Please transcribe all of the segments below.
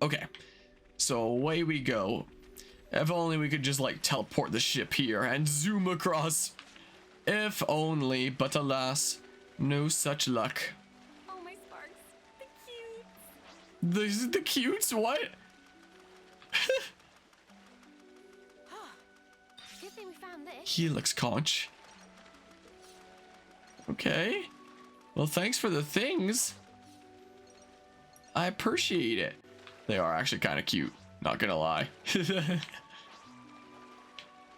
Okay, so away we go. If only we could just like teleport the ship here and zoom across. If only, but alas, no such luck. Oh, my sparks. The cute. The cutes? What? Good thing we found this. Helix conch. Okay. Well, thanks for the things. I appreciate it. They are actually kind of cute. Not gonna lie.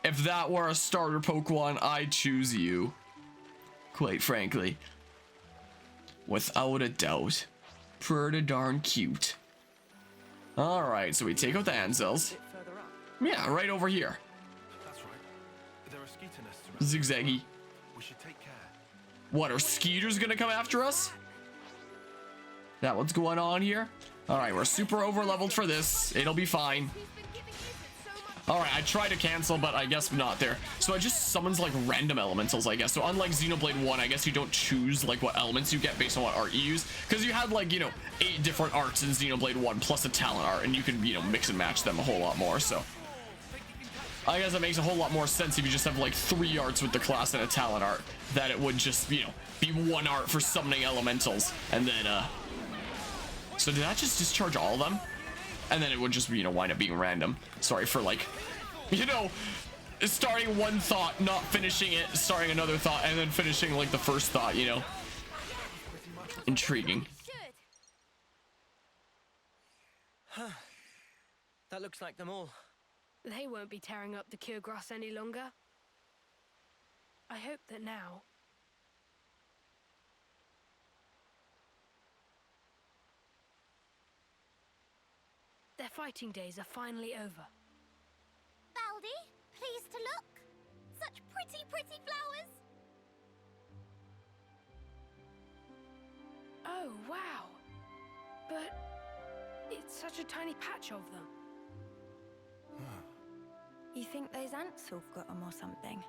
If that were a starter Pokemon, I'd choose you. Quite frankly. Without a doubt. Pretty darn cute. Alright, so we take out the Anzels. Yeah, right over here. That's right. There are skeeter nests around. Zigzaggy. We should take care. What, are Skeeters gonna come after us? That what's going on here? Alright, we're super over leveled for this. It'll be fine. Alright, I tried to cancel, but I guess not there. So it just summons like random elementals, I guess. So unlike Xenoblade 1, I guess you don't choose like what elements you get based on what art you use. Because you had like, you know, 8 different arts in Xenoblade 1 plus a talent art, and you can, you know, mix and match them a whole lot more. So I guess it makes a whole lot more sense if you just have like 3 arts with the class and a talent art, that it would just, you know, be 1 art for summoning elementals. And then, so did that just discharge all of them? And then it would just, you know, wind up being random. Sorry for like, you know, starting one thought, not finishing it, starting another thought, and then finishing like the first thought, you know. Intriguing. Huh. That looks like them all. They won't be tearing up the cure grass any longer. I hope that now. Their fighting days are finally over. Baldy, pleased to look. Such pretty, pretty flowers. Oh, wow. But it's such a tiny patch of them. You think those ants have got them or something?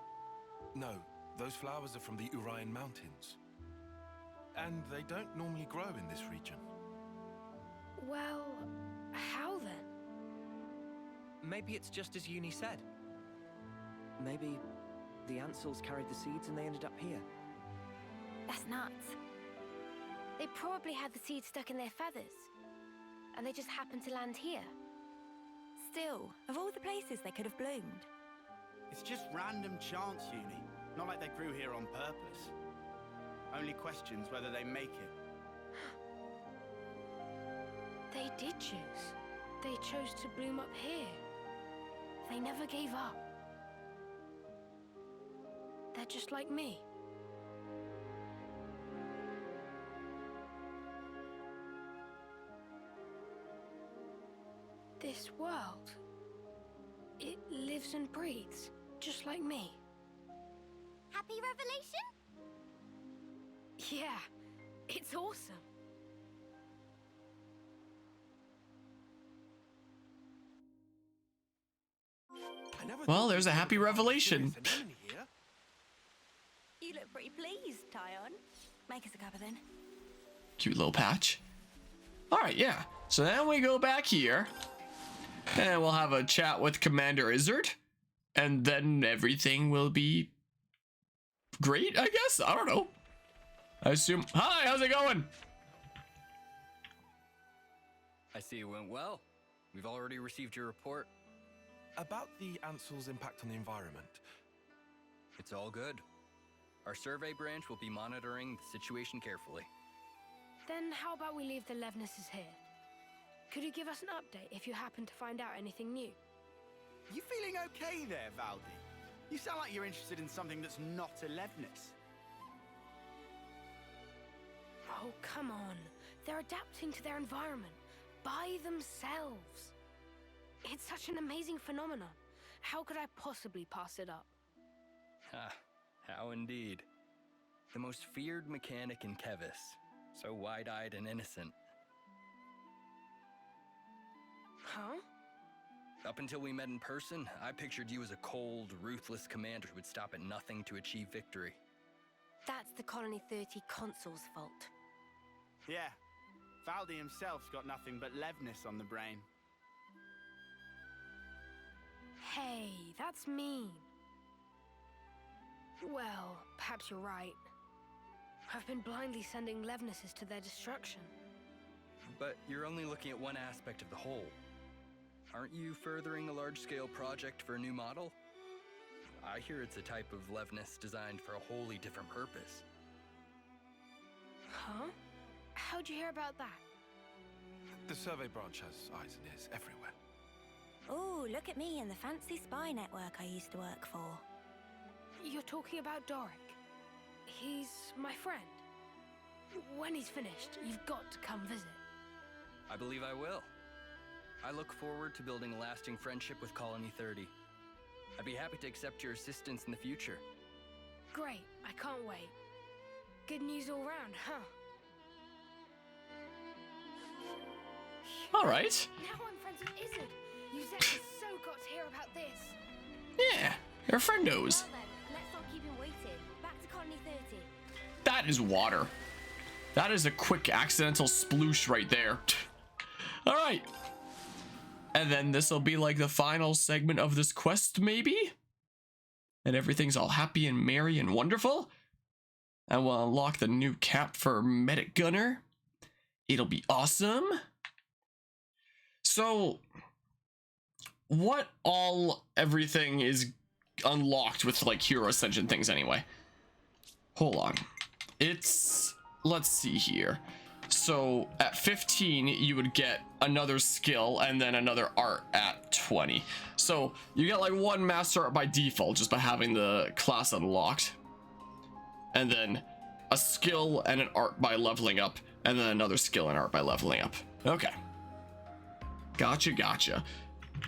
No, those flowers are from the Urian Mountains. And they don't normally grow in this region. Well, how then? Maybe it's just as Uni said. Maybe the Ansels carried the seeds and they ended up here. That's nuts. They probably had the seeds stuck in their feathers. And they just happened to land here. Still, of all the places they could have bloomed. It's just random chance, Uni. Not like they grew here on purpose. Only questions whether they make it. They did choose. They chose to bloom up here. They never gave up. They're just like me. This world, it lives and breathes, just like me. Happy revelation? Yeah, it's awesome. Well, there's a happy revelation. You look pretty pleased, Tyon. Make us a cuppa then. Cute little patch. Alright, yeah. So then we go back here. And we'll have a chat with Commander Izzard. And then everything will be great, I guess? I don't know. I assume. Hi, how's it going? I see it went well. We've already received your report. About the Ansel's impact on the environment. It's all good. Our survey branch will be monitoring the situation carefully. Then how about we leave the Levnesses here? Could you give us an update if you happen to find out anything new? You feeling okay there, Valdi? You sound like you're interested in something that's not a Levnis. Oh, come on. They're adapting to their environment by themselves. It's such an amazing phenomenon. How could I possibly pass it up? Ha, how indeed. The most feared mechanic in Kevis. So wide-eyed and innocent. Huh? Up until we met in person, I pictured you as a cold, ruthless commander who would stop at nothing to achieve victory. That's the Colony 30 Consul's fault. Yeah, Valdi himself's got nothing but Levnis on the brain. Hey, that's mean. Well, perhaps you're right. I've been blindly sending Levnises to their destruction. But you're only looking at one aspect of the whole. Aren't you furthering a large-scale project for a new model? I hear it's a type of Levnis designed for a wholly different purpose. Huh? How'd you hear about that? The survey branch has eyes and ears everywhere. Oh, look at me and the fancy spy network I used to work for. You're talking about Doric. He's my friend. When he's finished, you've got to come visit. I believe I will. I look forward to building a lasting friendship with Colony 30. I'd be happy to accept your assistance in the future. Great, I can't wait. Good news all round, huh? All right. Now I'm friends with Izzard. Yuzette has so got to hear about this. Yeah, your friend knows. Well then, let's not keep him waiting. Back to Colony 30. That is water. That is a quick accidental sploosh right there. All right. And then this will be like the final segment of this quest, maybe? And everything's all happy and merry and wonderful. And we'll unlock the new cap for Medic Gunner. It'll be awesome. So, what all everything is unlocked with like hero ascension things anyway? Hold on. It's, let's see here. So at 15, you would get another skill and then another art at 20. So you get like one master art by default just by having the class unlocked. And then a skill and an art by leveling up. And then another skill and art by leveling up. Okay. Gotcha.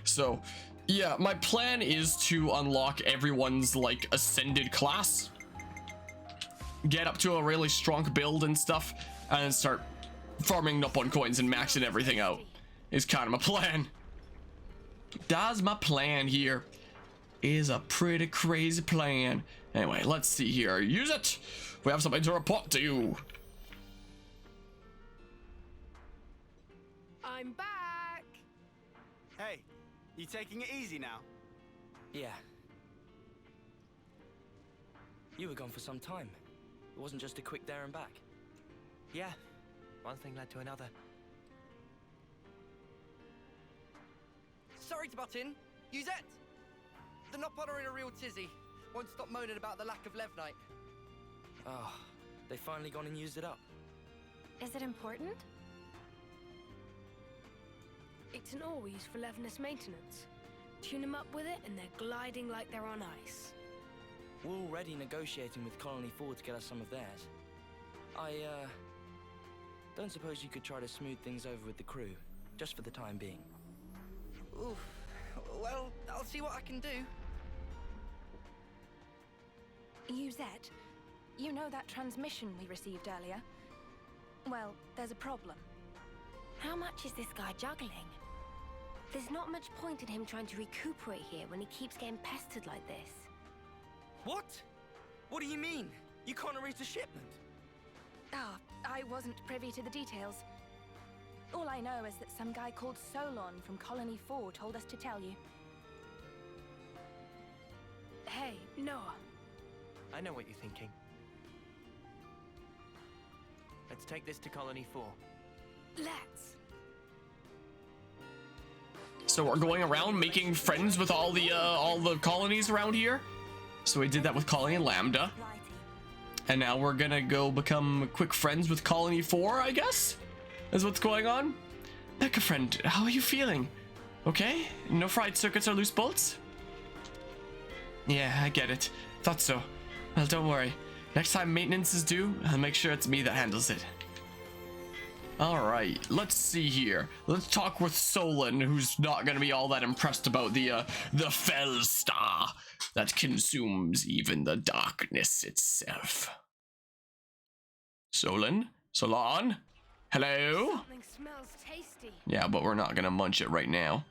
So yeah, my plan is to unlock everyone's like ascended class. Get up to a really strong build and stuff. And then start farming up on coins and maxing everything out. Is kind of my plan. That's my plan here. Is a pretty crazy plan. Anyway, let's see here. Use it. We have something to report to you. I'm back. Hey, you taking it easy now? Yeah. You were gone for some time. It wasn't just a quick there and back. Yeah, one thing led to another. Sorry to butt in. Yuzette! The Nopod are in a real tizzy. Won't stop moaning about the lack of Levnite. Oh, they finally gone and used it up. Is it important? It's an ore we use for Levnis maintenance. Tune them up with it and they're gliding like they're on ice. We're already negotiating with Colony 4 to get us some of theirs. Don't suppose you could try to smooth things over with the crew, just for the time being? Oof. Well, I'll see what I can do. Yuzette, you know that transmission we received earlier? Well, there's a problem. How much is this guy juggling? There's not much point in him trying to recuperate here when he keeps getting pestered like this. What? What do you mean? You can't erase a shipment? Ah, I wasn't privy to the details. All I know is that some guy called Solon from Colony 4 told us to tell you. Hey, Noah. I know what you're thinking. Let's take this to Colony 4. Let's. So we're going around making friends with all the colonies around here. So we did that with Colony Lambda. And now we're gonna go become quick friends with Colony 4, I guess? Is what's going on? Mecha friend, how are you feeling? Okay? No fried circuits or loose bolts? Yeah, I get it. Thought so. Well, don't worry. Next time maintenance is due, I'll make sure it's me that handles it. Alright, let's see here. Let's talk with Solon, who's not gonna be all that impressed about the fell star that consumes even the darkness itself. Solon? Hello? Something smells tasty. Yeah, but we're not gonna munch it right now.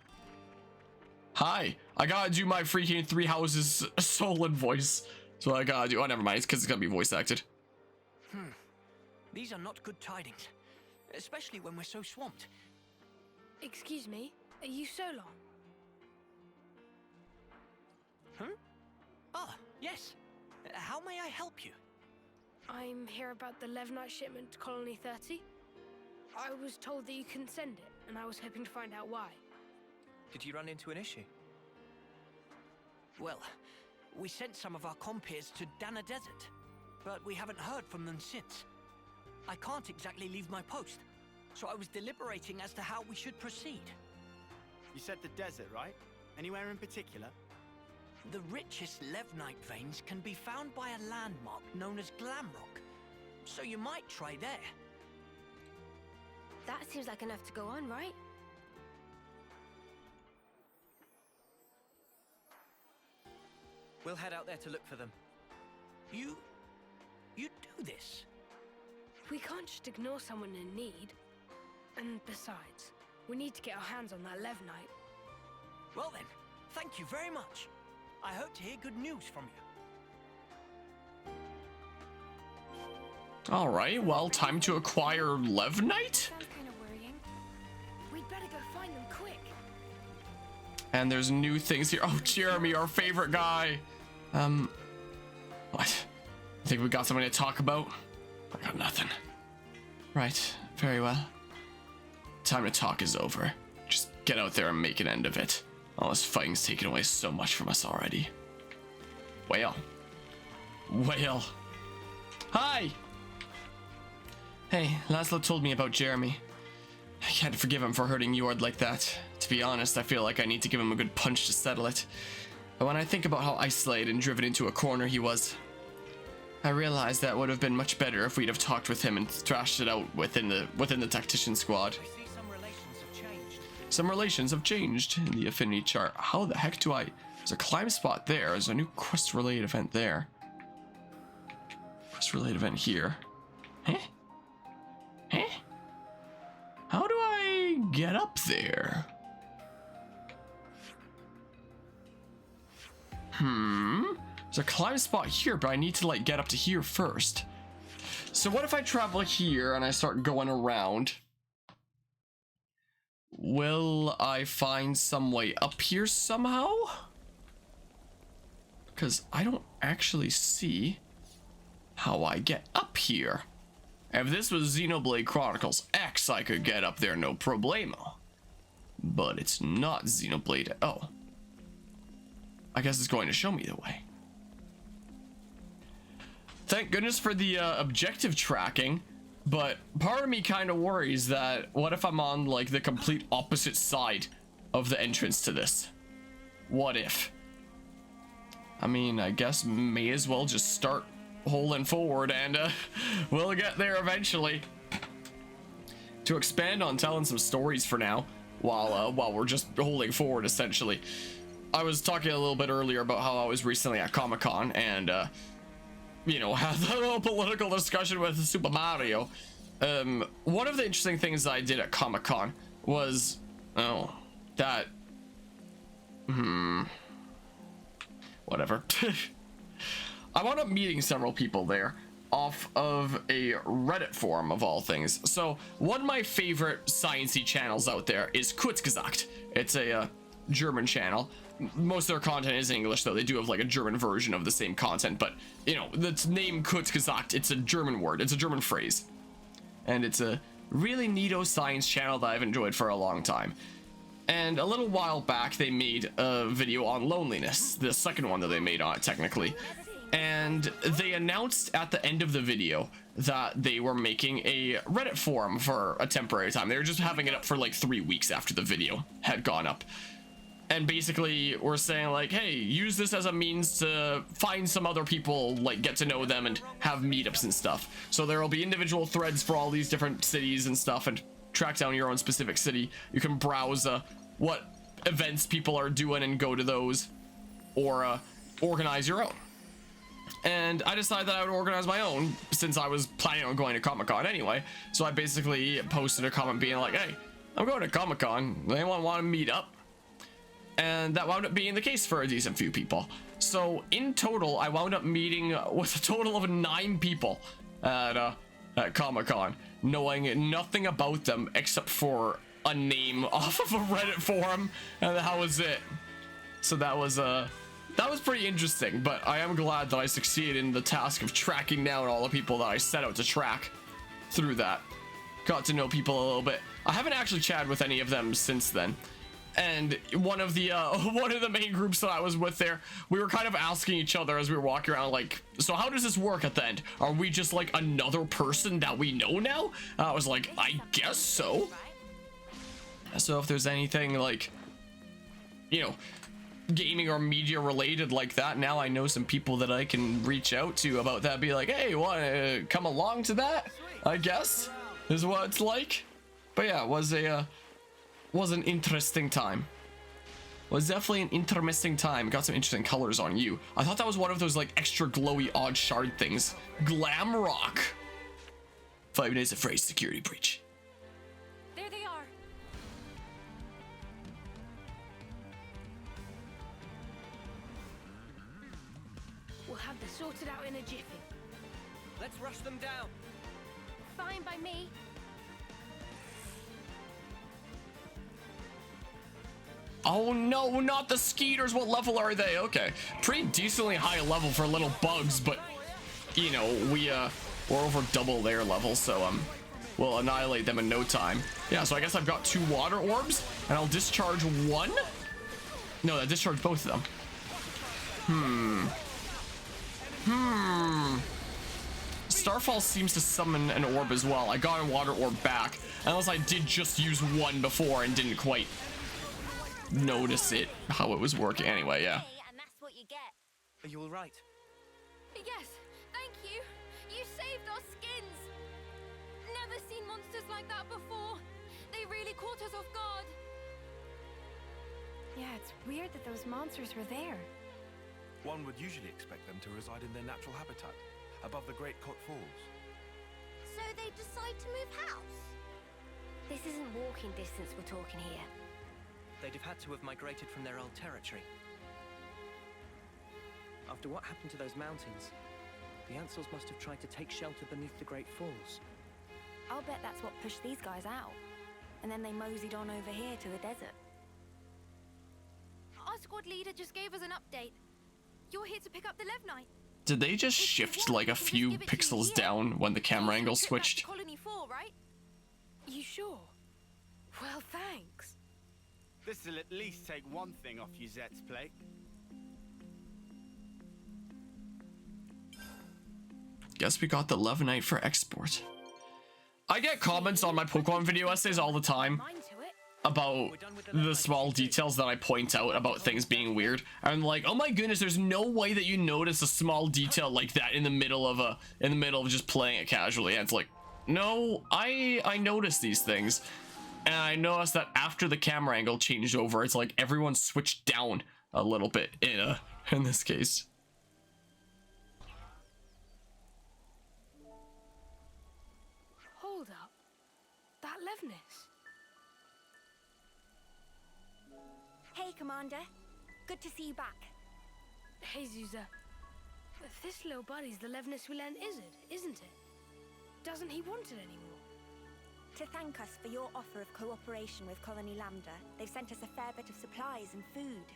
Hi, I gotta do my freaking Three Houses Solon voice. So I gotta do, oh never mind, it's because it's gonna be voice acted. These are not good tidings. especially when we're so swamped. Excuse me, are you Solon? Ah, yes. How may I help you? I'm here about the Levnite shipment to Colony 30. I was told that you couldn't send it, and I was hoping to find out why. Did you run into an issue? Well, we sent some of our compeers to Dana Desert, but we haven't heard from them since. I can't exactly leave my post, so I was deliberating as to how we should proceed. You said the desert, right? Anywhere in particular? The richest Levnite veins can be found by a landmark known as Glamrock, so you might try there. That seems like enough to go on, right? We'll head out there to look for them. You do this? We can't just ignore someone in need. And besides, we need to get our hands on that Levnite. Well then, thank you very much. I hope to hear good news from you. All right, well, time to acquire Levnite. Sounds kind of worrying. We'd better go find them quick. And there's new things here. Oh, Jeremy, our favorite guy. What? I think we got something to talk about. I got nothing. Right, very well. Time to talk is over. Just get out there and make an end of it. All this fighting's taken away so much from us already. Whale. Whale. Hi! Hey, Laszlo told me about Jeremy. I can't forgive him for hurting Jord like that. To be honest, I feel like I need to give him a good punch to settle it. But when I think about how isolated and driven into a corner he was, I realize that would have been much better if we'd have talked with him and thrashed it out within the tactician squad. I see some relations have changed. Some relations have changed in the affinity chart. How the heck do I... There's a climb spot there. There's a new quest-related event there. Quest-related event here. Huh? Huh? How do I get up there? There's a climb spot here, but I need to like get up to here first. So what if I travel here and I start going around? Will I find some way up here somehow? Because I don't actually see how I get up here. If this was Xenoblade Chronicles X, I could get up there no problemo. But it's not Xenoblade. Oh. I guess it's going to show me the way. Thank goodness for the objective tracking, but part of me kind of worries that what if I'm on like the complete opposite side of the entrance to this? What if? I mean, I guess may as well just start holding forward and we'll get there eventually. To expand on telling some stories for now, while we're just holding forward essentially. I was talking a little bit earlier about how I was recently at Comic-Con and you know, had a little political discussion with Super Mario. One of the interesting things I did at Comic-Con was whatever. I wound up meeting several people there off of a Reddit forum of all things. So one of my favorite sciencey channels out there is Kurzgesagt. It's a German channel. Most of their content is in English, though. They do have like a German version of the same content, but you know, the name Kurzgesagt, it's a German word, it's a German phrase, and it's a really neato science channel that I've enjoyed for a long time. And a little while back they made a video on loneliness, the second one that they made on it technically, and they announced at the end of the video that they were making a Reddit forum for a temporary time. They were just having it up for like 3 weeks after the video had gone up. And basically we're saying like, hey, use this as a means to find some other people, like get to know them and have meetups and stuff. So there will be individual threads for all these different cities and stuff, and track down your own specific city. You can browse what events people are doing and go to those, or organize your own. And I decided that I would organize my own since I was planning on going to Comic-Con anyway. So I basically posted a comment being like, hey, I'm going to Comic-Con. Anyone want to meet up? And that wound up being the case for a decent few people. So in total, I wound up meeting with a total of 9 people at Comic-Con. knowing nothing about them except for a name off of a Reddit forum, and that was it. So that was pretty interesting, but I am glad that I succeeded in the task of tracking down all the people that I set out to track through that. Got to know people a little bit. I haven't actually chatted with any of them since then. And one of the main groups that I was with there, we were kind of asking each other as we were walking around, like, so how does this work at the end? Are we just like another person that we know now? I was like, I guess so. So if there's anything like, you know, gaming or media related like that, now I know some people that I can reach out to about that. Be like, hey, want to come along to that? I guess is what it's like. But yeah, it was an interesting time. Was definitely an interesting time. Got some interesting colors on you. I thought that was one of those like extra glowy odd shard things. Glam rock. 5 days of phrase security breach. There they are. We'll have this sorted out in a jiffy. Let's rush them down. Fine by me. Oh no, not the skeeters. What level are they? Okay, pretty decently high level for little bugs, but you know, we're over double their level, so we'll annihilate them in no time. Yeah, so I guess I've got 2 water orbs, and I'll discharge 1. No, I discharge both of them. Starfall seems to summon an orb as well. I got a water orb back, unless I did just use 1 before and didn't quite notice it, how it was working. Anyway, yeah. And that's what you get. Are you all right? Yes, thank you. You saved our skins. Never seen monsters like that before. They really caught us off guard. Yeah, it's weird that those monsters were there. One would usually expect them to reside in their natural habitat, above the Great Cot Falls. So they decide to move house? This isn't walking distance we're talking here. They'd have had to have migrated from their old territory. After what happened to those mountains, the Ansels must have tried to take shelter beneath the Great Falls. I'll bet that's what pushed these guys out. And then they moseyed on over here to the desert. Our squad leader just gave us an update. You're here to pick up the Levnite. Did they just shift like a few pixels down when the camera angle switched? Colony 4, right? You sure? Well, thanks. This'll at least take one thing off Yuzette's plate. Guess we got the Levenite for export. I get comments on my Pokemon video essays all the time Mind to it. about the small details that I point out about things being weird. I'm like, oh my goodness, there's no way that you notice a small detail like that in the middle of just playing it casually. And it's like, no, I noticed these things. And I noticed that after the camera angle changed over, it's like everyone switched down a little bit in this case. Hold up. That Levnis. Hey, Commander. Good to see you back. Hey, Zuza. This little buddy's the Levnis we lent Izzard, isn't it? Doesn't he want it anymore? To thank us for your offer of cooperation with Colony Lambda, they've sent us a fair bit of supplies and food.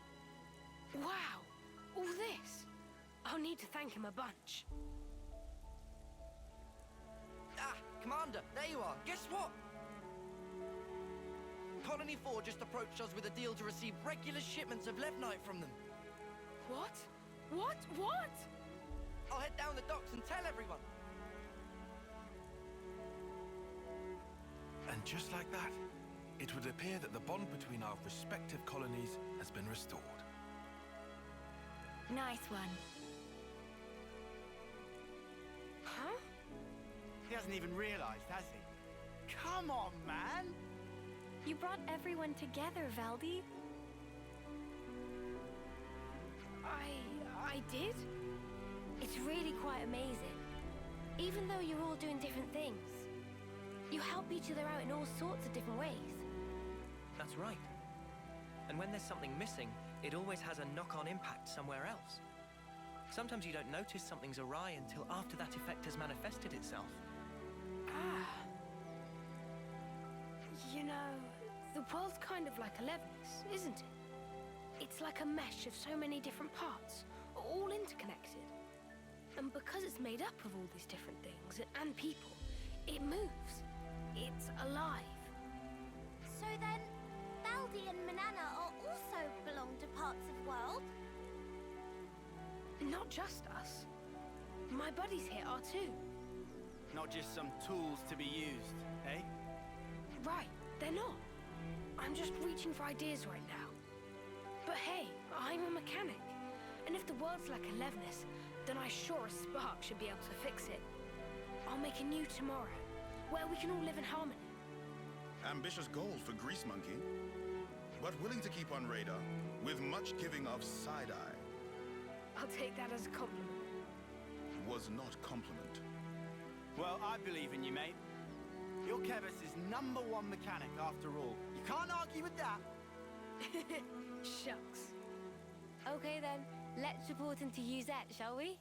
Wow. All this. I'll need to thank him a bunch. Ah, Commander, there you are. Guess what? Colony 4 just approached us with a deal to receive regular shipments of Levnite from them. What? What? What? I'll head down the docks and tell everyone. And just like that, it would appear that the bond between our respective colonies has been restored. Nice one. Huh? He hasn't even realized, has he? Come on, man! You brought everyone together, Valdi. I did? It's really quite amazing. Even though you're all doing different things, you help each other out in all sorts of different ways. That's right. And when there's something missing, it always has a knock-on impact somewhere else. Sometimes you don't notice something's awry until after that effect has manifested itself. Ah, know, the world's kind of like Elevenus, isn't it? It's like a mesh of so many different parts, all interconnected. And because it's made up of all these different things and people, it moves. It's alive. So then, Baldi and Manana are also belong to parts of world? Not just us. My buddies here are too. Not just some tools to be used, eh? Right, they're not. I'm just reaching for ideas right now. But hey, I'm a mechanic. And if the world's like Elevenus, then I sure as Spark should be able to fix it. I'll make a new tomorrow, where we can all live in harmony. Ambitious goal for Grease Monkey, but willing to keep on radar, with much giving of side-eye. I'll take that as a compliment. Was not compliment. Well, I believe in you, mate. You're Kevis' #1 mechanic, after all. You can't argue with that. Shucks. Okay then, let's report into Uzette, shall we?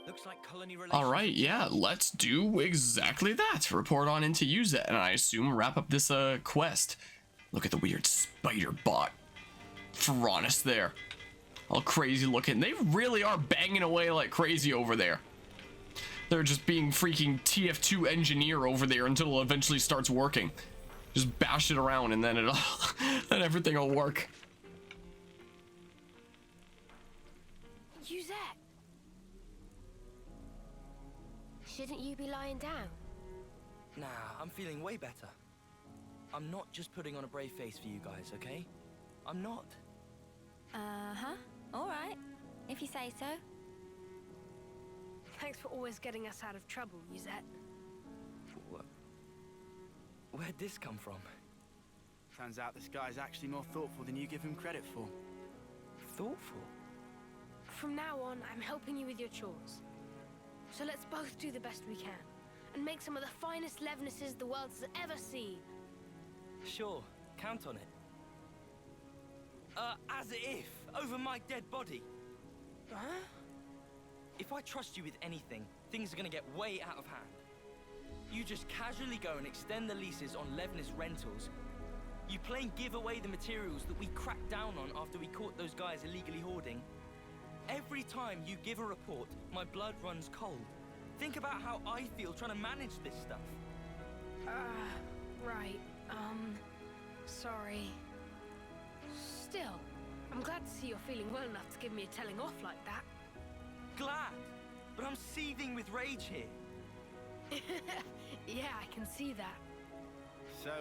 Looks like colony relations. All right, yeah, let's do exactly that. Report on into Uzette, and I assume wrap up this quest. Look at the weird spider bot Ferronis there. All crazy looking. They really are banging away like crazy over there. They're just being freaking TF2 engineer over there until it eventually starts working. Just bash it around and then it'll then everything will work. Uzette! Shouldn't you be lying down? Nah, I'm feeling way better. I'm not just putting on a brave face for you guys, okay? I'm not. Uh-huh. All right. If you say so. Thanks for always getting us out of trouble, Uzette. Where'd this come from? Turns out this guy's actually more thoughtful than you give him credit for. Thoughtful? From now on, I'm helping you with your chores. So let's both do the best we can, and make some of the finest Levnesses the world has ever seen. Sure, count on it. As if, over my dead body. Huh? If I trust you with anything, things are gonna get way out of hand. You just casually go and extend the leases on Levnis rentals. You plain give away the materials that we cracked down on after we caught those guys illegally hoarding. Every time you give a report, my blood runs cold. Think about how I feel trying to manage this stuff. Right. Sorry. Still, I'm glad to see you're feeling well enough to give me a telling off like that. Glad, but I'm seething with rage here. Yeah, I can see that. So,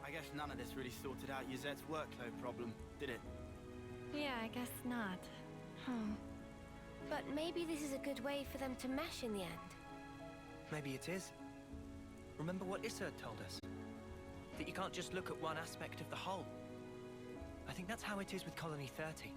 I guess none of this really sorted out Uzette's workload problem, did it? Yeah, I guess not. But maybe this is a good way for them to mesh in the end. Maybe it is. Remember what Issa told us? That you can't just look at one aspect of the whole. I think that's how it is with Colony 30.